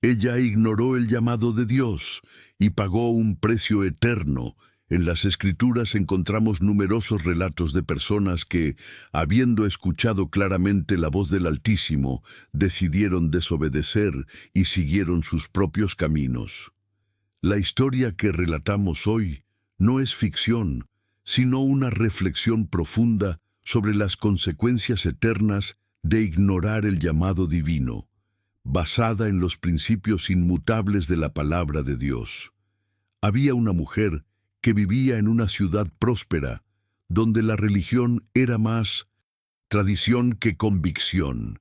Ella ignoró el llamado de Dios y pagó un precio eterno. En las Escrituras encontramos numerosos relatos de personas que, habiendo escuchado claramente la voz del Altísimo, decidieron desobedecer y siguieron sus propios caminos. La historia que relatamos hoy no es ficción, sino una reflexión profunda sobre las consecuencias eternas de ignorar el llamado divino, basada en los principios inmutables de la palabra de Dios. Había una mujer que vivía en una ciudad próspera, donde la religión era más tradición que convicción.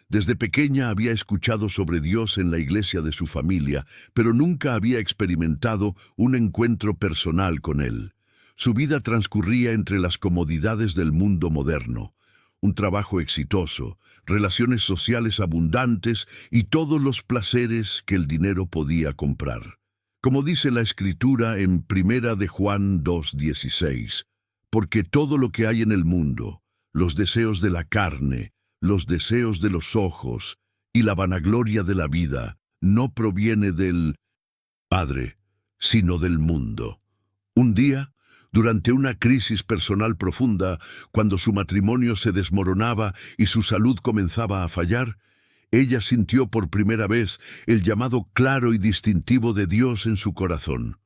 Desde pequeña había escuchado sobre Dios en la iglesia de su familia, pero nunca había experimentado un encuentro personal con Él. Su vida transcurría entre las comodidades del mundo moderno, un trabajo exitoso, relaciones sociales abundantes y todos los placeres que el dinero podía comprar. Como dice la Escritura en 1 de Juan 2:16, porque todo lo que hay en el mundo, los deseos de la carne, los deseos de los ojos y la vanagloria de la vida, no proviene del Padre, sino del mundo. Un día, durante una crisis personal profunda, cuando su matrimonio se desmoronaba y su salud comenzaba a fallar, ella sintió por primera vez el llamado claro y distintivo de Dios en su corazón.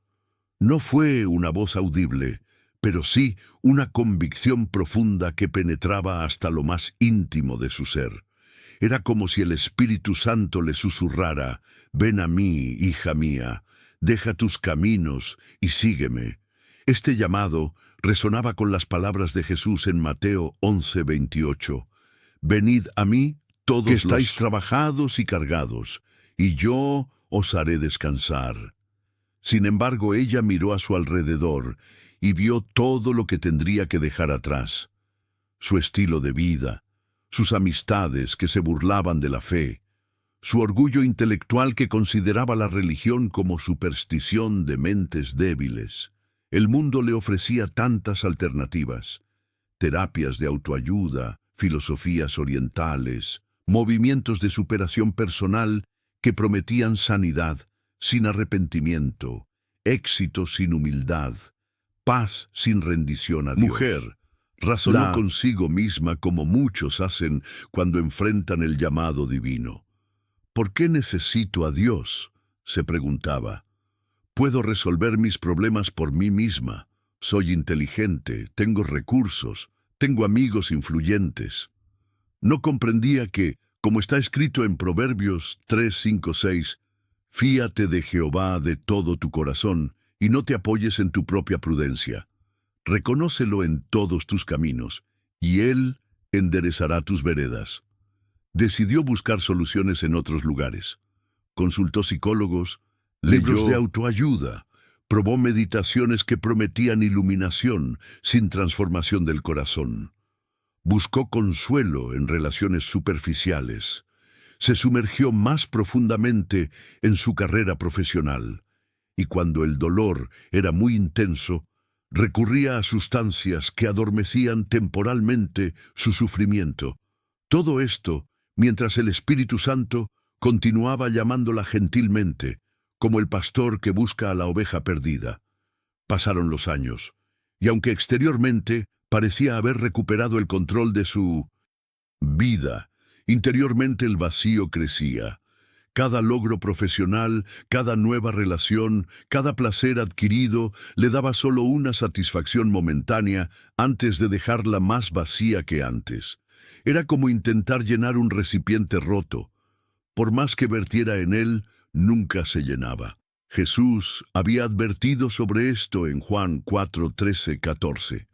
No fue una voz audible, pero sí una convicción profunda que penetraba hasta lo más íntimo de su ser. Era como si el Espíritu Santo le susurrara: «Ven a mí, hija mía, deja tus caminos y sígueme». Este llamado resonaba con las palabras de Jesús en Mateo 11:28. «Venid a mí, todos que estáis trabajados y cargados, y yo os haré descansar». Sin embargo, ella miró a su alrededor y vio todo lo que tendría que dejar atrás. Su estilo de vida, sus amistades que se burlaban de la fe, su orgullo intelectual que consideraba la religión como superstición de mentes débiles. El mundo le ofrecía tantas alternativas: terapias de autoayuda, filosofías orientales, movimientos de superación personal que prometían sanidad sin arrepentimiento, éxito sin humildad, paz sin rendición a Dios. Mujer, razonó consigo misma como muchos hacen cuando enfrentan el llamado divino. ¿Por qué necesito a Dios?, se preguntaba. Puedo resolver mis problemas por mí misma. Soy inteligente, tengo recursos, tengo amigos influyentes. No comprendía que, como está escrito en Proverbios 3:5-6, «Fíate de Jehová de todo tu corazón, y no te apoyes en tu propia prudencia. Reconócelo en todos tus caminos, y Él enderezará tus veredas». Decidió buscar soluciones en otros lugares. Consultó psicólogos, libros de autoayuda, probó meditaciones que prometían iluminación sin transformación del corazón. Buscó consuelo en relaciones superficiales. Se sumergió más profundamente en su carrera profesional, y cuando el dolor era muy intenso, recurría a sustancias que adormecían temporalmente su sufrimiento. Todo esto mientras el Espíritu Santo continuaba llamándola gentilmente, como el pastor que busca a la oveja perdida. Pasaron los años, y aunque exteriormente parecía haber recuperado el control de su vida, interiormente el vacío crecía. Cada logro profesional, cada nueva relación, cada placer adquirido le daba solo una satisfacción momentánea antes de dejarla más vacía que antes. Era como intentar llenar un recipiente roto. Por más que vertiera en él, nunca se llenaba. Jesús había advertido sobre esto en Juan 4:13-14.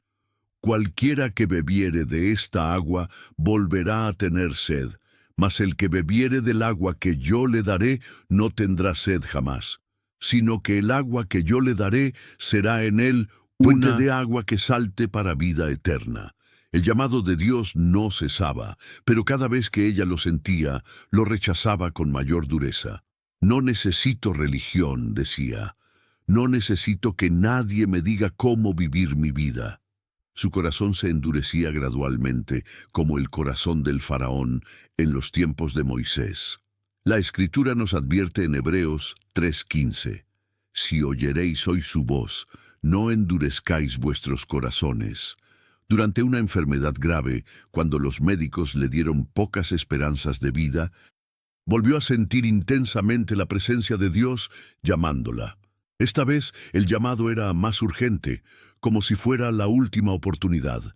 «Cualquiera que bebiere de esta agua volverá a tener sed, mas el que bebiere del agua que yo le daré no tendrá sed jamás, sino que el agua que yo le daré será en él fuente de agua que salte para vida eterna». El llamado de Dios no cesaba, pero cada vez que ella lo sentía, lo rechazaba con mayor dureza. «No necesito religión», decía. «No necesito que nadie me diga cómo vivir mi vida». Su corazón se endurecía gradualmente, como el corazón del faraón en los tiempos de Moisés. La Escritura nos advierte en Hebreos 3:15: Si oyeréis hoy su voz, no endurezcáis vuestros corazones. Durante una enfermedad grave, cuando los médicos le dieron pocas esperanzas de vida, volvió a sentir intensamente la presencia de Dios llamándola. Esta vez el llamado era más urgente, como si fuera la última oportunidad.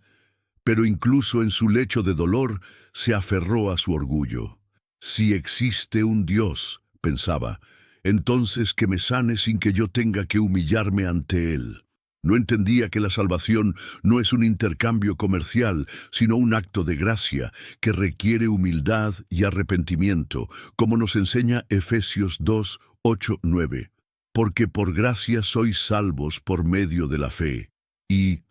Pero incluso en su lecho de dolor, se aferró a su orgullo. Si existe un Dios, pensaba, entonces que me sane sin que yo tenga que humillarme ante Él. No entendía que la salvación no es un intercambio comercial, sino un acto de gracia que requiere humildad y arrepentimiento, como nos enseña Efesios 2, 8, 9. Porque por gracia sois salvos por medio de la fe. Y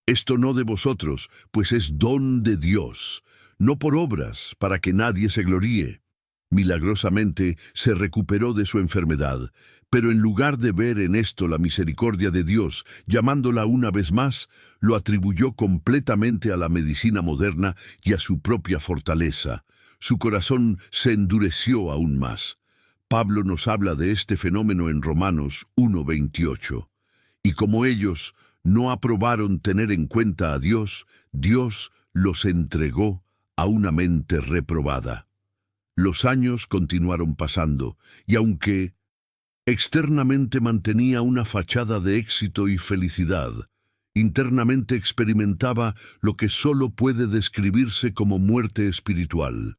esto no de vosotros, pues es don de Dios, no por obras, para que nadie se gloríe. Milagrosamente se recuperó de su enfermedad, pero en lugar de ver en esto la misericordia de Dios, llamándola una vez más, lo atribuyó completamente a la medicina moderna y a su propia fortaleza. Su corazón se endureció aún más. Pablo nos habla de este fenómeno en Romanos 1:28. Y como ellos no aprobaron tener en cuenta a Dios, Dios los entregó a una mente reprobada. Los años continuaron pasando, y aunque externamente mantenía una fachada de éxito y felicidad, internamente experimentaba lo que solo puede describirse como muerte espiritual.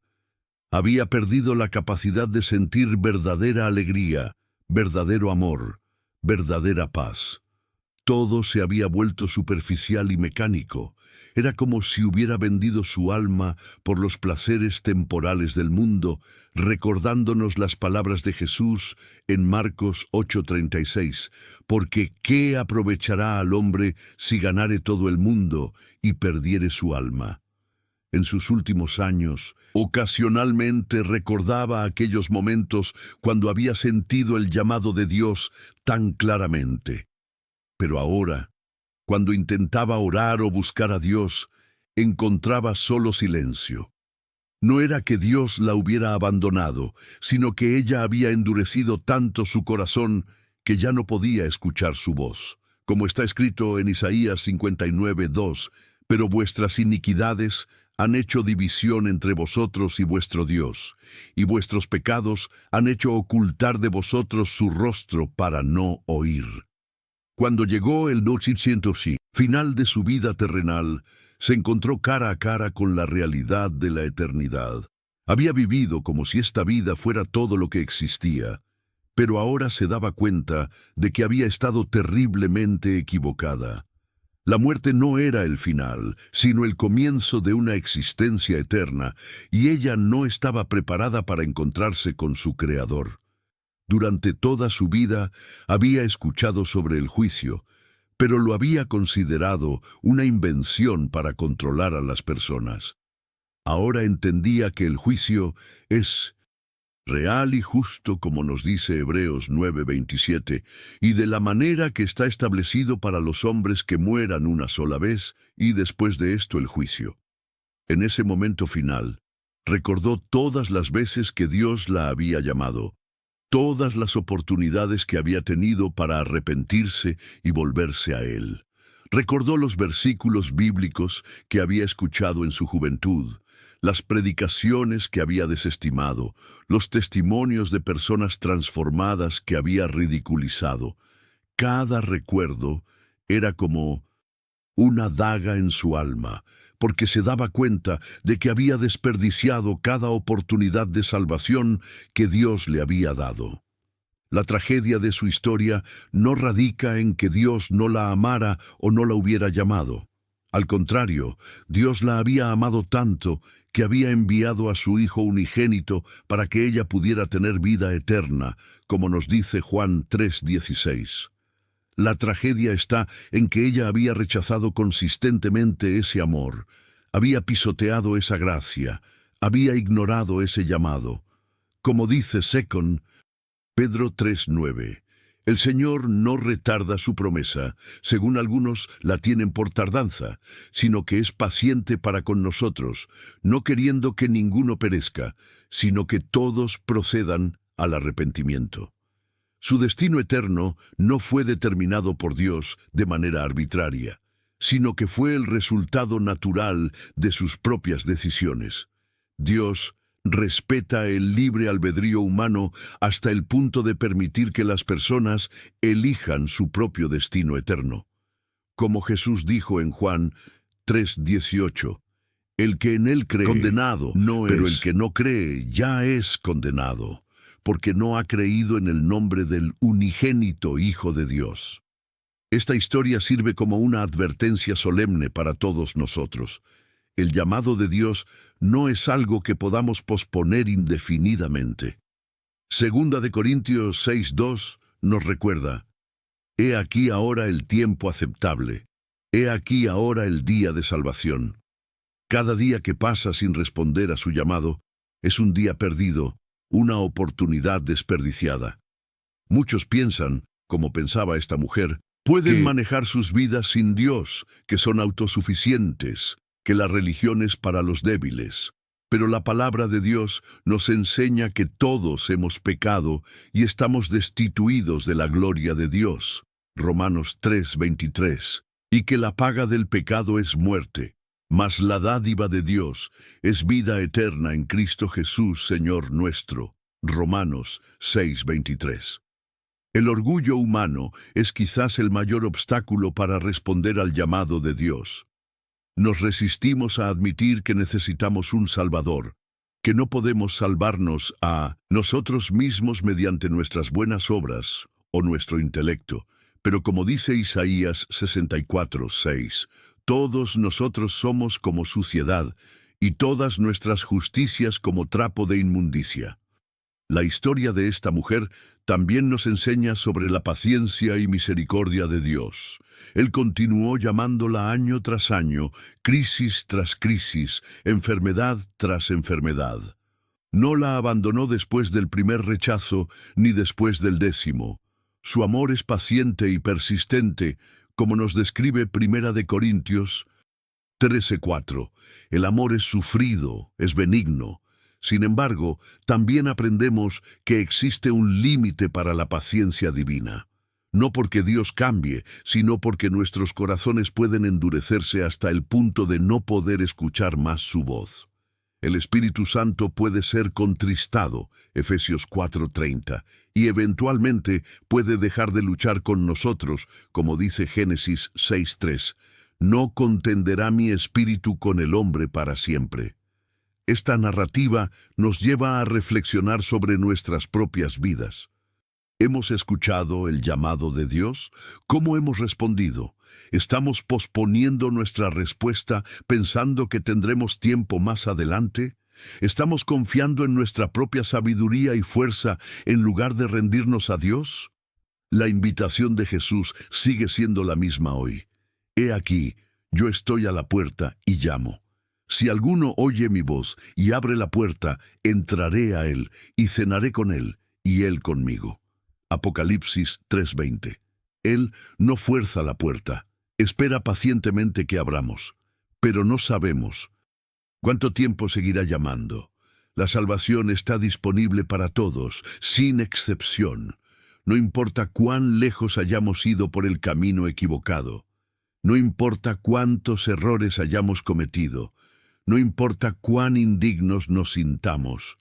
Había perdido la capacidad de sentir verdadera alegría, verdadero amor, verdadera paz. Todo se había vuelto superficial y mecánico. Era como si hubiera vendido su alma por los placeres temporales del mundo, recordándonos las palabras de Jesús en Marcos 8:36, porque ¿qué aprovechará al hombre si ganare todo el mundo y perdiere su alma? En sus últimos años, ocasionalmente recordaba aquellos momentos cuando había sentido el llamado de Dios tan claramente. Pero ahora, cuando intentaba orar o buscar a Dios, encontraba solo silencio. No era que Dios la hubiera abandonado, sino que ella había endurecido tanto su corazón que ya no podía escuchar su voz. Como está escrito en Isaías 59:2, pero vuestras iniquidades han hecho división entre vosotros y vuestro Dios, y vuestros pecados han hecho ocultar de vosotros su rostro para no oír. Cuando llegó el 900 final de su vida terrenal, se encontró cara a cara con la realidad de la eternidad. Había vivido como si esta vida fuera todo lo que existía, pero ahora se daba cuenta de que había estado terriblemente equivocada. La muerte no era el final, sino el comienzo de una existencia eterna, y ella no estaba preparada para encontrarse con su Creador. Durante toda su vida había escuchado sobre el juicio, pero lo había considerado una invención para controlar a las personas. Ahora entendía que el juicio es real y justo, como nos dice Hebreos 9:27, y de la manera que está establecido para los hombres que mueran una sola vez, y después de esto el juicio. En ese momento final, recordó todas las veces que Dios la había llamado, todas las oportunidades que había tenido para arrepentirse y volverse a Él. Recordó los versículos bíblicos que había escuchado en su juventud, las predicaciones que había desestimado, los testimonios de personas transformadas que había ridiculizado. Cada recuerdo era como una daga en su alma, porque se daba cuenta de que había desperdiciado cada oportunidad de salvación que Dios le había dado. La tragedia de su historia no radica en que Dios no la amara o no la hubiera llamado. Al contrario, Dios la había amado tanto que había enviado a su Hijo unigénito para que ella pudiera tener vida eterna, como nos dice Juan 3:16. La tragedia está en que ella había rechazado consistentemente ese amor, había pisoteado esa gracia, había ignorado ese llamado. Como dice Pedro 3:9, El Señor no retarda su promesa, según algunos la tienen por tardanza, sino que es paciente para con nosotros, no queriendo que ninguno perezca, sino que todos procedan al arrepentimiento. Su destino eterno no fue determinado por Dios de manera arbitraria, sino que fue el resultado natural de sus propias decisiones. Dios respeta el libre albedrío humano hasta el punto de permitir que las personas elijan su propio destino eterno. Como Jesús dijo en Juan 3:18, el que en él cree, condenado no es, pero el que no cree ya es condenado, porque no ha creído en el nombre del unigénito Hijo de Dios. Esta historia sirve como una advertencia solemne para todos nosotros. El llamado de Dios no es algo que podamos posponer indefinidamente. Segunda de Corintios 6:2 nos recuerda: He aquí ahora el tiempo aceptable, he aquí ahora el día de salvación. Cada día que pasa sin responder a su llamado es un día perdido, una oportunidad desperdiciada. Muchos piensan, como pensaba esta mujer, pueden manejar sus vidas sin Dios, que son autosuficientes, que la religión es para los débiles. Pero la palabra de Dios nos enseña que todos hemos pecado y estamos destituidos de la gloria de Dios. Romanos 3:23. Y que la paga del pecado es muerte, mas la dádiva de Dios es vida eterna en Cristo Jesús, Señor nuestro. Romanos 6:23. El orgullo humano es quizás el mayor obstáculo para responder al llamado de Dios. Nos resistimos a admitir que necesitamos un Salvador, que no podemos salvarnos a nosotros mismos mediante nuestras buenas obras o nuestro intelecto. Pero como dice Isaías 64:6, todos nosotros somos como suciedad, y todas nuestras justicias como trapo de inmundicia. La historia de esta mujer también nos enseña sobre la paciencia y misericordia de Dios. Él continuó llamándola año tras año, crisis tras crisis, enfermedad tras enfermedad. No la abandonó después del primer rechazo, ni después del 10º. Su amor es paciente y persistente, como nos describe Primera de Corintios 13:4. El amor es sufrido, es benigno. Sin embargo, también aprendemos que existe un límite para la paciencia divina. No porque Dios cambie, sino porque nuestros corazones pueden endurecerse hasta el punto de no poder escuchar más su voz. El Espíritu Santo puede ser contristado, Efesios 4:30, y eventualmente puede dejar de luchar con nosotros, como dice Génesis 6:3. No contenderá mi espíritu con el hombre para siempre. Esta narrativa nos lleva a reflexionar sobre nuestras propias vidas. ¿Hemos escuchado el llamado de Dios? ¿Cómo hemos respondido? ¿Estamos posponiendo nuestra respuesta pensando que tendremos tiempo más adelante? ¿Estamos confiando en nuestra propia sabiduría y fuerza en lugar de rendirnos a Dios? La invitación de Jesús sigue siendo la misma hoy. He aquí, yo estoy a la puerta y llamo. Si alguno oye mi voz y abre la puerta, entraré a él y cenaré con él y él conmigo. Apocalipsis 3:20. Él no fuerza la puerta, espera pacientemente que abramos, pero no sabemos cuánto tiempo seguirá llamando. La salvación está disponible para todos, sin excepción. No importa cuán lejos hayamos ido por el camino equivocado. No importa cuántos errores hayamos cometido. No importa cuán indignos nos sintamos.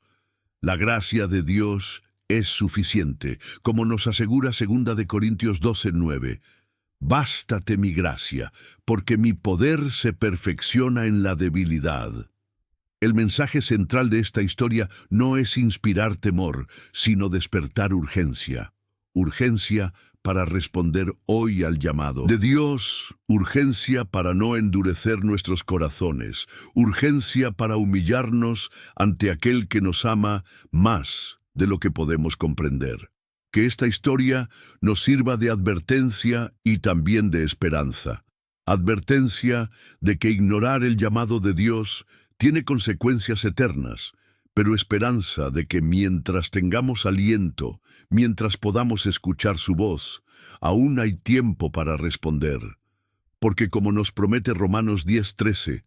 La gracia de Dios es suficiente, como nos asegura 2 de Corintios 12:9. Bástate mi gracia, porque mi poder se perfecciona en la debilidad. El mensaje central de esta historia no es inspirar temor, sino despertar urgencia. Urgencia para responder hoy al llamado de Dios, urgencia para no endurecer nuestros corazones, urgencia para humillarnos ante aquel que nos ama más de lo que podemos comprender. Que esta historia nos sirva de advertencia y también de esperanza. Advertencia de que ignorar el llamado de Dios tiene consecuencias eternas, pero esperanza de que mientras tengamos aliento, mientras podamos escuchar su voz, aún hay tiempo para responder. Porque como nos promete Romanos 10:13,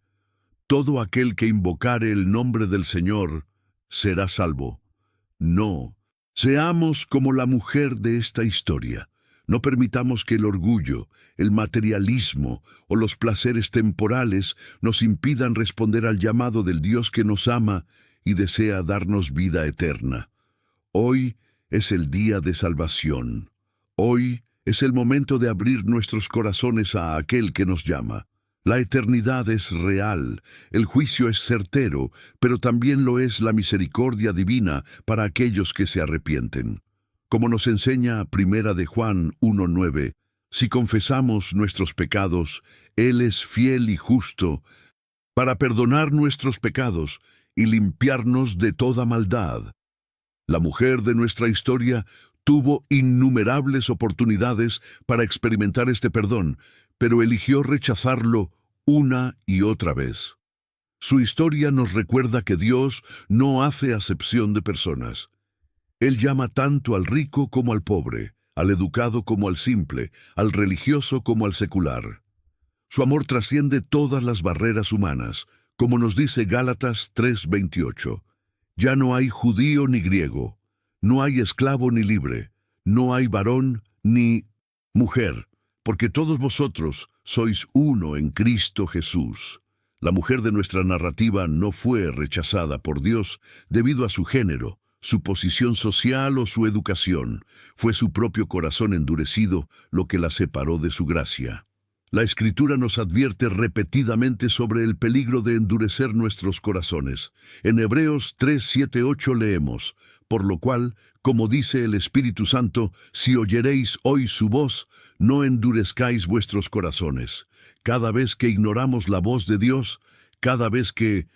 todo aquel que invocare el nombre del Señor será salvo. No, seamos como la mujer de esta historia. No permitamos que el orgullo, el materialismo o los placeres temporales nos impidan responder al llamado del Dios que nos ama y desea darnos vida eterna. Hoy es el día de salvación. Hoy es el momento de abrir nuestros corazones a aquel que nos llama. La eternidad es real, el juicio es certero, pero también lo es la misericordia divina para aquellos que se arrepienten. Como nos enseña Primera de Juan 1:9, si confesamos nuestros pecados, Él es fiel y justo para perdonar nuestros pecados y limpiarnos de toda maldad. La mujer de nuestra historia tuvo innumerables oportunidades para experimentar este perdón, pero eligió rechazarlo una y otra vez. Su historia nos recuerda que Dios no hace acepción de personas. Él llama tanto al rico como al pobre, al educado como al simple, al religioso como al secular. Su amor trasciende todas las barreras humanas, como nos dice Gálatas 3:28. Ya no hay judío ni griego, no hay esclavo ni libre, no hay varón ni mujer, porque todos vosotros sois uno en Cristo Jesús. La mujer de nuestra narrativa no fue rechazada por Dios debido a su género, su posición social o su educación. Fue su propio corazón endurecido lo que la separó de su gracia. La Escritura nos advierte repetidamente sobre el peligro de endurecer nuestros corazones. En Hebreos 3:7-8 leemos, por lo cual, como dice el Espíritu Santo, si oyeréis hoy su voz, no endurezcáis vuestros corazones. Cada vez que ignoramos la voz de Dios, cada vez que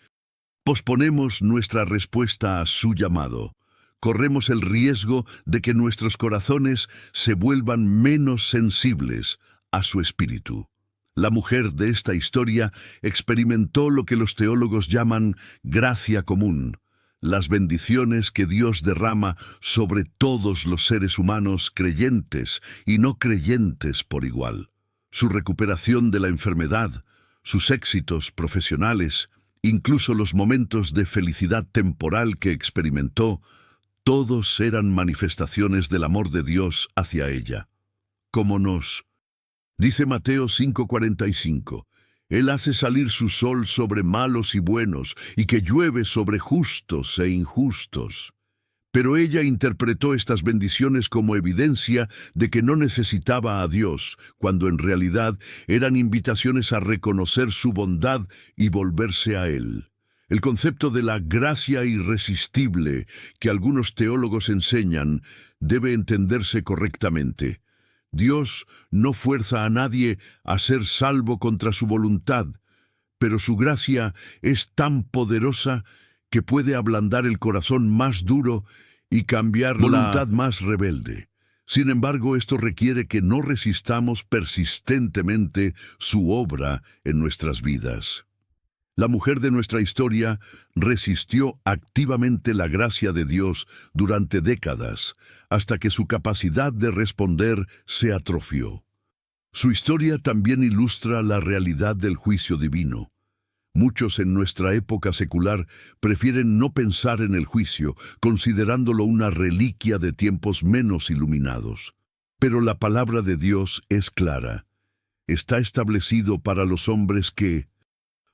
posponemos nuestra respuesta a su llamado, corremos el riesgo de que nuestros corazones se vuelvan menos sensibles a su espíritu. La mujer de esta historia experimentó lo que los teólogos llaman gracia común, las bendiciones que Dios derrama sobre todos los seres humanos creyentes y no creyentes por igual. Su recuperación de la enfermedad, sus éxitos profesionales, incluso los momentos de felicidad temporal que experimentó, todos eran manifestaciones del amor de Dios hacia ella. Como nos dice Mateo 5:45, Él hace salir su sol sobre malos y buenos, y que llueve sobre justos e injustos. Pero ella interpretó estas bendiciones como evidencia de que no necesitaba a Dios, cuando en realidad eran invitaciones a reconocer su bondad y volverse a Él. El concepto de la gracia irresistible que algunos teólogos enseñan debe entenderse correctamente. Dios no fuerza a nadie a ser salvo contra su voluntad, pero su gracia es tan poderosa que puede ablandar el corazón más duro y cambiar la voluntad más rebelde. Sin embargo, esto requiere que no resistamos persistentemente su obra en nuestras vidas. La mujer de nuestra historia resistió activamente la gracia de Dios durante décadas, hasta que su capacidad de responder se atrofió. Su historia también ilustra la realidad del juicio divino. Muchos en nuestra época secular prefieren no pensar en el juicio, considerándolo una reliquia de tiempos menos iluminados. Pero la palabra de Dios es clara. Está establecido para los hombres que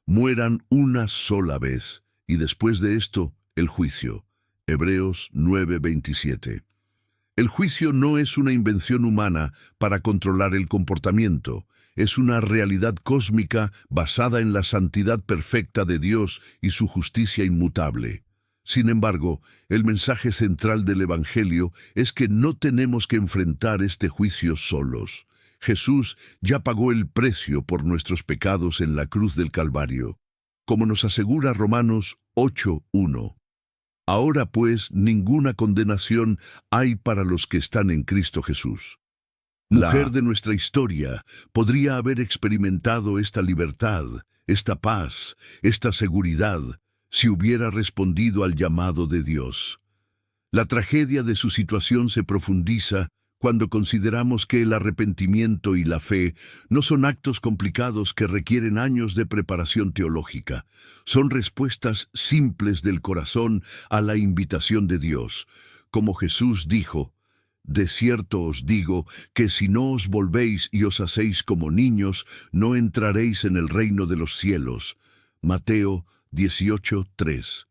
mueran una sola vez, y después de esto, el juicio. Hebreos 9:27. El juicio no es una invención humana para controlar el comportamiento, es una realidad cósmica basada en la santidad perfecta de Dios y su justicia inmutable. Sin embargo, el mensaje central del Evangelio es que no tenemos que enfrentar este juicio solos. Jesús ya pagó el precio por nuestros pecados en la cruz del Calvario, como nos asegura Romanos 8:1. Ahora pues ninguna condenación hay para los que están en Cristo Jesús. La mujer de nuestra historia podría haber experimentado esta libertad, esta paz, esta seguridad, si hubiera respondido al llamado de Dios. La tragedia de su situación se profundiza cuando consideramos que el arrepentimiento y la fe no son actos complicados que requieren años de preparación teológica. Son respuestas simples del corazón a la invitación de Dios. Como Jesús dijo: «De cierto os digo que si no os volvéis y os hacéis como niños, no entraréis en el reino de los cielos». Mateo 18:3.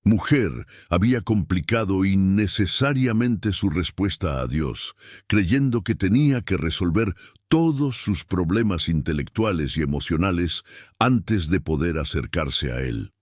Mujer había complicado innecesariamente su respuesta a Dios, creyendo que tenía que resolver todos sus problemas intelectuales y emocionales antes de poder acercarse a Él.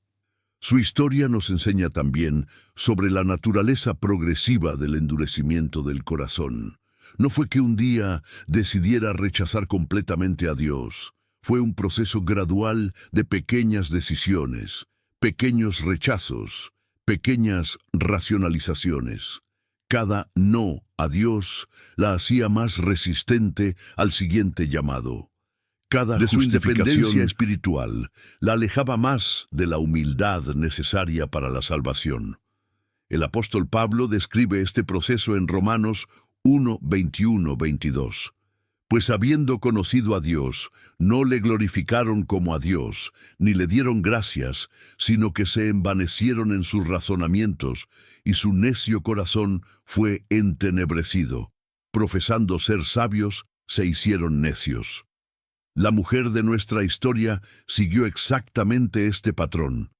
Su historia nos enseña también sobre la naturaleza progresiva del endurecimiento del corazón. No fue que un día decidiera rechazar completamente a Dios. Fue un proceso gradual de pequeñas decisiones, pequeños rechazos, pequeñas racionalizaciones. Cada no a Dios la hacía más resistente al siguiente llamado. Cada de su independencia espiritual la alejaba más de la humildad necesaria para la salvación. El apóstol Pablo describe este proceso en Romanos 1:21-22. Pues habiendo conocido a Dios, no le glorificaron como a Dios, ni le dieron gracias, sino que se envanecieron en sus razonamientos, y su necio corazón fue entenebrecido. Profesando ser sabios, se hicieron necios. La mujer de nuestra historia siguió exactamente este patrón.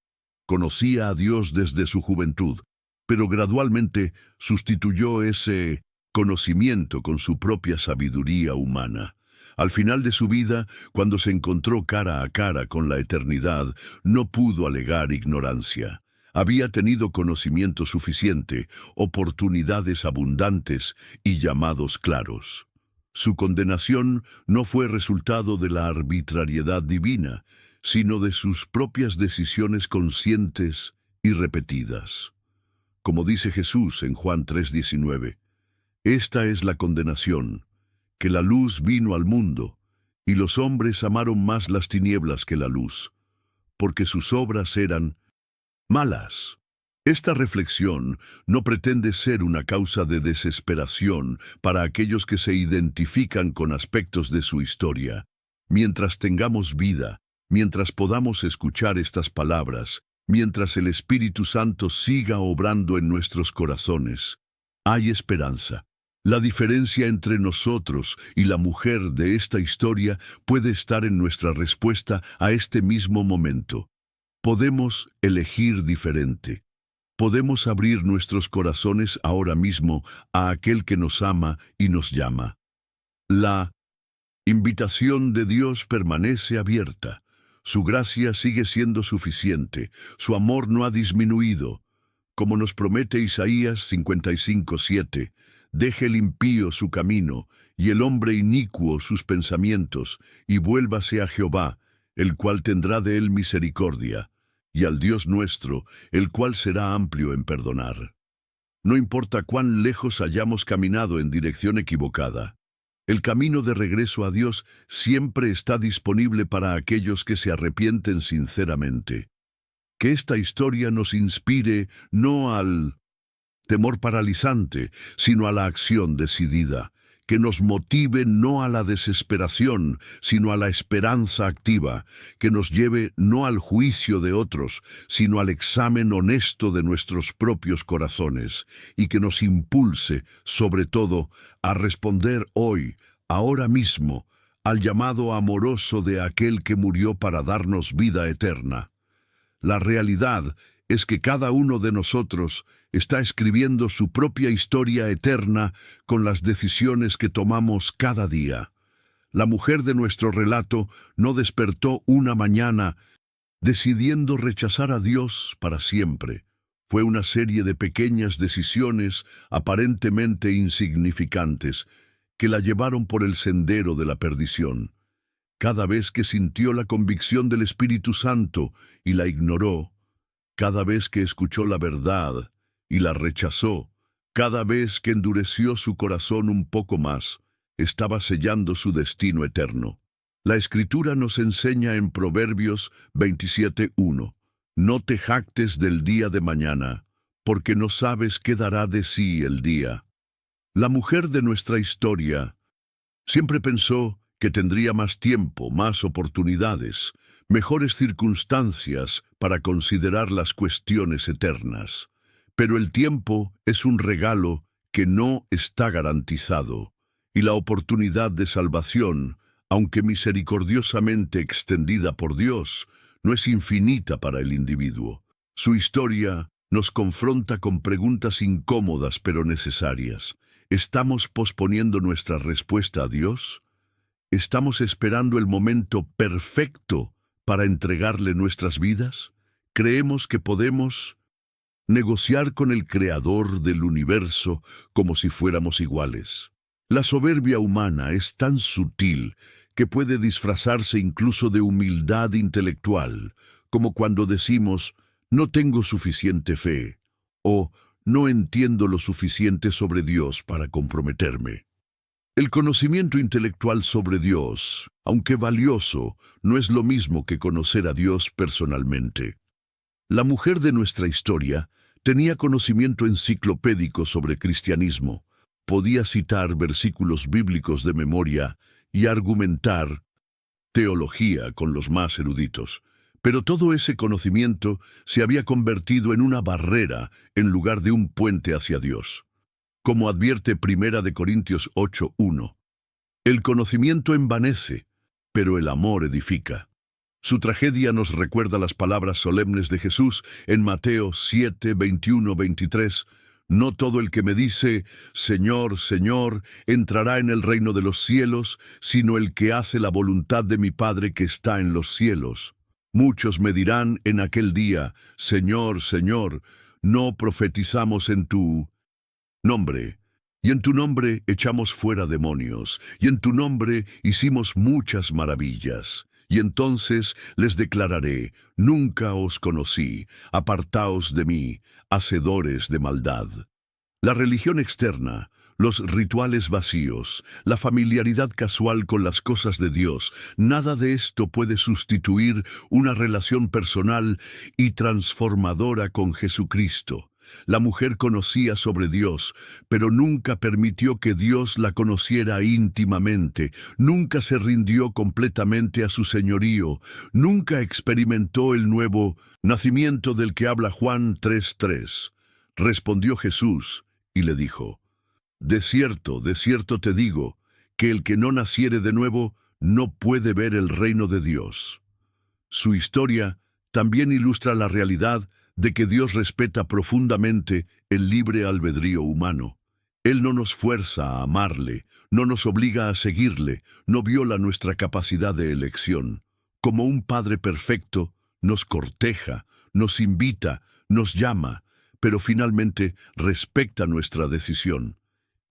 Conocía a Dios desde su juventud, pero gradualmente sustituyó ese conocimiento con su propia sabiduría humana. Al final de su vida, cuando se encontró cara a cara con la eternidad, no pudo alegar ignorancia. Había tenido conocimiento suficiente, oportunidades abundantes y llamados claros. Su condenación no fue resultado de la arbitrariedad divina, sino de sus propias decisiones conscientes y repetidas. Como dice Jesús en Juan 3:19, «Esta es la condenación, que la luz vino al mundo, y los hombres amaron más las tinieblas que la luz, porque sus obras eran malas». Esta reflexión no pretende ser una causa de desesperación para aquellos que se identifican con aspectos de su historia. Mientras tengamos vida, mientras podamos escuchar estas palabras, mientras el Espíritu Santo siga obrando en nuestros corazones, hay esperanza. La diferencia entre nosotros y la mujer de esta historia puede estar en nuestra respuesta a este mismo momento. Podemos elegir diferente. Podemos abrir nuestros corazones ahora mismo a aquel que nos ama y nos llama. La invitación de Dios permanece abierta. Su gracia sigue siendo suficiente. Su amor no ha disminuido. Como nos promete Isaías 55:7, «Deje el impío su camino, y el hombre inicuo sus pensamientos, y vuélvase a Jehová, el cual tendrá de él misericordia, y al Dios nuestro, el cual será amplio en perdonar». No importa cuán lejos hayamos caminado en dirección equivocada, el camino de regreso a Dios siempre está disponible para aquellos que se arrepienten sinceramente. Que esta historia nos inspire no al temor paralizante, sino a la acción decidida, que nos motive no a la desesperación, sino a la esperanza activa, que nos lleve no al juicio de otros, sino al examen honesto de nuestros propios corazones, y que nos impulse, sobre todo, a responder hoy, ahora mismo, al llamado amoroso de aquel que murió para darnos vida eterna. La realidad es que cada uno de nosotros está escribiendo su propia historia eterna con las decisiones que tomamos cada día. La mujer de nuestro relato no despertó una mañana decidiendo rechazar a Dios para siempre. Fue una serie de pequeñas decisiones aparentemente insignificantes que la llevaron por el sendero de la perdición. Cada vez que sintió la convicción del Espíritu Santo y la ignoró, cada vez que escuchó la verdad y la rechazó, cada vez que endureció su corazón un poco más, estaba sellando su destino eterno. La Escritura nos enseña en Proverbios 27:1, No te jactes del día de mañana, porque no sabes qué dará de sí el día. La mujer de nuestra historia siempre pensó que tendría más tiempo, más oportunidades, mejores circunstancias para considerar las cuestiones eternas. Pero el tiempo es un regalo que no está garantizado, y la oportunidad de salvación, aunque misericordiosamente extendida por Dios, no es infinita para el individuo. Su historia nos confronta con preguntas incómodas pero necesarias. ¿Estamos posponiendo nuestra respuesta a Dios? ¿Estamos esperando el momento perfecto para entregarle nuestras vidas? ¿Creemos que podemos negociar con el Creador del universo como si fuéramos iguales? La soberbia humana es tan sutil que puede disfrazarse incluso de humildad intelectual, como cuando decimos, no tengo suficiente fe, o no entiendo lo suficiente sobre Dios para comprometerme. El conocimiento intelectual sobre Dios, aunque valioso, no es lo mismo que conocer a Dios personalmente. La mujer de nuestra historia tenía conocimiento enciclopédico sobre cristianismo, podía citar versículos bíblicos de memoria y argumentar teología con los más eruditos. Pero todo ese conocimiento se había convertido en una barrera en lugar de un puente hacia Dios. Como advierte 1 Corintios 8:1, el conocimiento envanece, pero el amor edifica. Su tragedia nos recuerda las palabras solemnes de Jesús en Mateo 7:21-23. No todo el que me dice, Señor, Señor, entrará en el reino de los cielos, sino el que hace la voluntad de mi Padre que está en los cielos. Muchos me dirán en aquel día, Señor, Señor, no profetizamos en tu nombre, y en tu nombre echamos fuera demonios, y en tu nombre hicimos muchas maravillas. Y entonces les declararé, nunca os conocí, apartaos de mí, hacedores de maldad. La religión externa, los rituales vacíos, la familiaridad casual con las cosas de Dios, nada de esto puede sustituir una relación personal y transformadora con Jesucristo. La mujer conocía sobre Dios, pero nunca permitió que Dios la conociera íntimamente, nunca se rindió completamente a su señorío, nunca experimentó el nuevo nacimiento del que habla Juan 3:3. Respondió Jesús y le dijo, de cierto te digo, que el que no naciere de nuevo no puede ver el reino de Dios. Su historia también ilustra la realidad de que Dios respeta profundamente el libre albedrío humano. Él no nos fuerza a amarle, no nos obliga a seguirle, no viola nuestra capacidad de elección. Como un Padre perfecto, nos corteja, nos invita, nos llama, pero finalmente respeta nuestra decisión.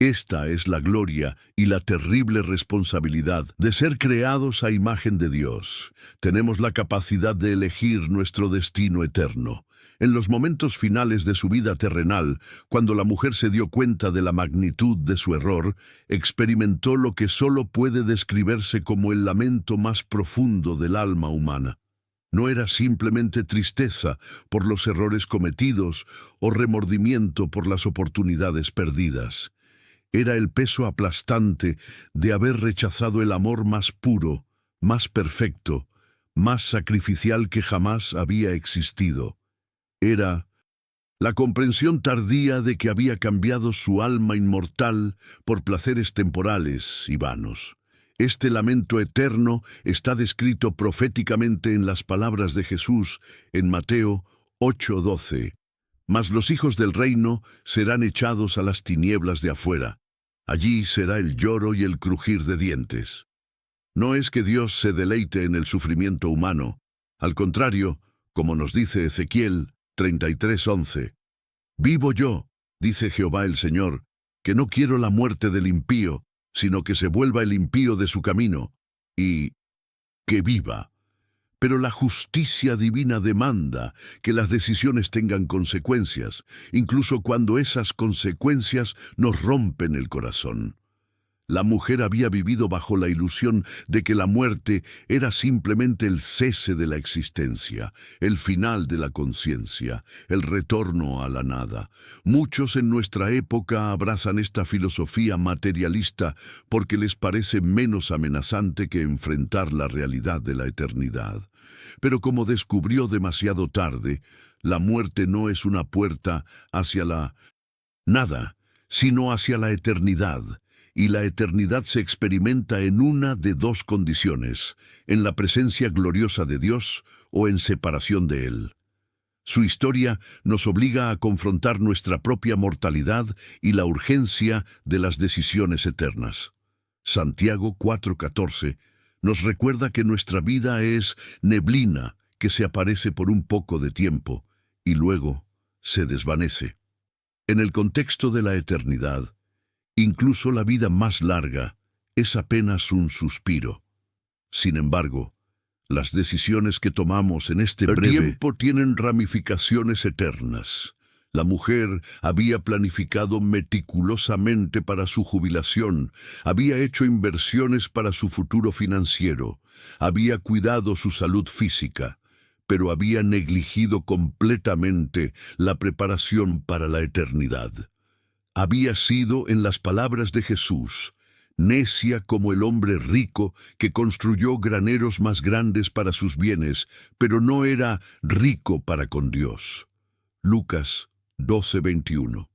Esta es la gloria y la terrible responsabilidad de ser creados a imagen de Dios. Tenemos la capacidad de elegir nuestro destino eterno. En los momentos finales de su vida terrenal, cuando la mujer se dio cuenta de la magnitud de su error, experimentó lo que solo puede describirse como el lamento más profundo del alma humana. No era simplemente tristeza por los errores cometidos o remordimiento por las oportunidades perdidas. Era el peso aplastante de haber rechazado el amor más puro, más perfecto, más sacrificial que jamás había existido. Era la comprensión tardía de que había cambiado su alma inmortal por placeres temporales y vanos. Este lamento eterno está descrito proféticamente en las palabras de Jesús en Mateo 8:12. Mas los hijos del reino serán echados a las tinieblas de afuera. Allí será el lloro y el crujir de dientes. No es que Dios se deleite en el sufrimiento humano. Al contrario, como nos dice Ezequiel 33:11, vivo yo, dice Jehová el Señor, que no quiero la muerte del impío, sino que se vuelva el impío de su camino, y que viva. Pero la justicia divina demanda que las decisiones tengan consecuencias, incluso cuando esas consecuencias nos rompen el corazón. La mujer había vivido bajo la ilusión de que la muerte era simplemente el cese de la existencia, el final de la conciencia, el retorno a la nada. Muchos en nuestra época abrazan esta filosofía materialista porque les parece menos amenazante que enfrentar la realidad de la eternidad. Pero como descubrió demasiado tarde, la muerte no es una puerta hacia la nada, sino hacia la eternidad. Y la eternidad se experimenta en una de dos condiciones: en la presencia gloriosa de Dios o en separación de Él. Su historia nos obliga a confrontar nuestra propia mortalidad y la urgencia de las decisiones eternas. Santiago 4:14 nos recuerda que nuestra vida es neblina que se aparece por un poco de tiempo y luego se desvanece. En el contexto de la eternidad, incluso la vida más larga es apenas un suspiro. Sin embargo, las decisiones que tomamos en este breve tiempo tienen ramificaciones eternas. La mujer había planificado meticulosamente para su jubilación, había hecho inversiones para su futuro financiero, había cuidado su salud física, pero había negligido completamente la preparación para la eternidad. Había sido, en las palabras de Jesús, necia como el hombre rico que construyó graneros más grandes para sus bienes, pero no era rico para con Dios. Lucas 12:21.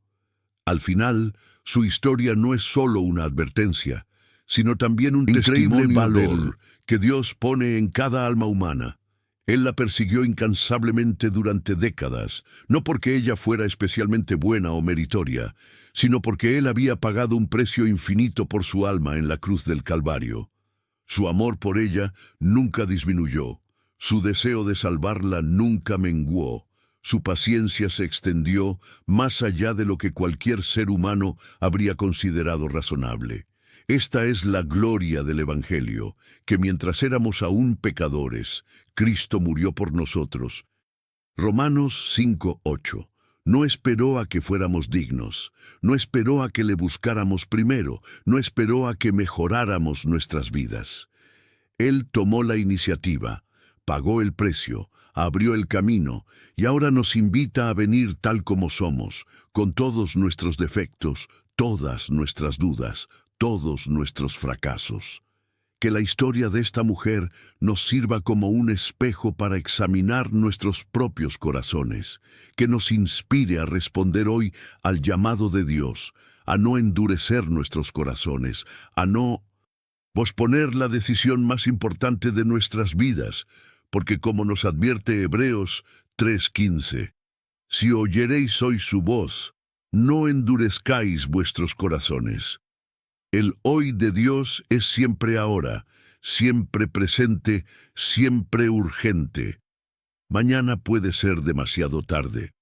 Al final, su historia no es solo una advertencia, sino también un increíble valor que Dios pone en cada alma humana. Él la persiguió incansablemente durante décadas, no porque ella fuera especialmente buena o meritoria, sino porque Él había pagado un precio infinito por su alma en la cruz del Calvario. Su amor por ella nunca disminuyó, su deseo de salvarla nunca menguó, su paciencia se extendió más allá de lo que cualquier ser humano habría considerado razonable. Esta es la gloria del Evangelio, que mientras éramos aún pecadores, Cristo murió por nosotros. Romanos 5:8. No esperó a que fuéramos dignos, no esperó a que le buscáramos primero, no esperó a que mejoráramos nuestras vidas. Él tomó la iniciativa, pagó el precio, abrió el camino, y ahora nos invita a venir tal como somos, con todos nuestros defectos, todas nuestras dudas, todos nuestros fracasos. Que la historia de esta mujer nos sirva como un espejo para examinar nuestros propios corazones, que nos inspire a responder hoy al llamado de Dios, a no endurecer nuestros corazones, a no posponer la decisión más importante de nuestras vidas, porque como nos advierte Hebreos 3:15, si oyereis hoy su voz, no endurezcáis vuestros corazones. El hoy de Dios es siempre ahora, siempre presente, siempre urgente. Mañana puede ser demasiado tarde.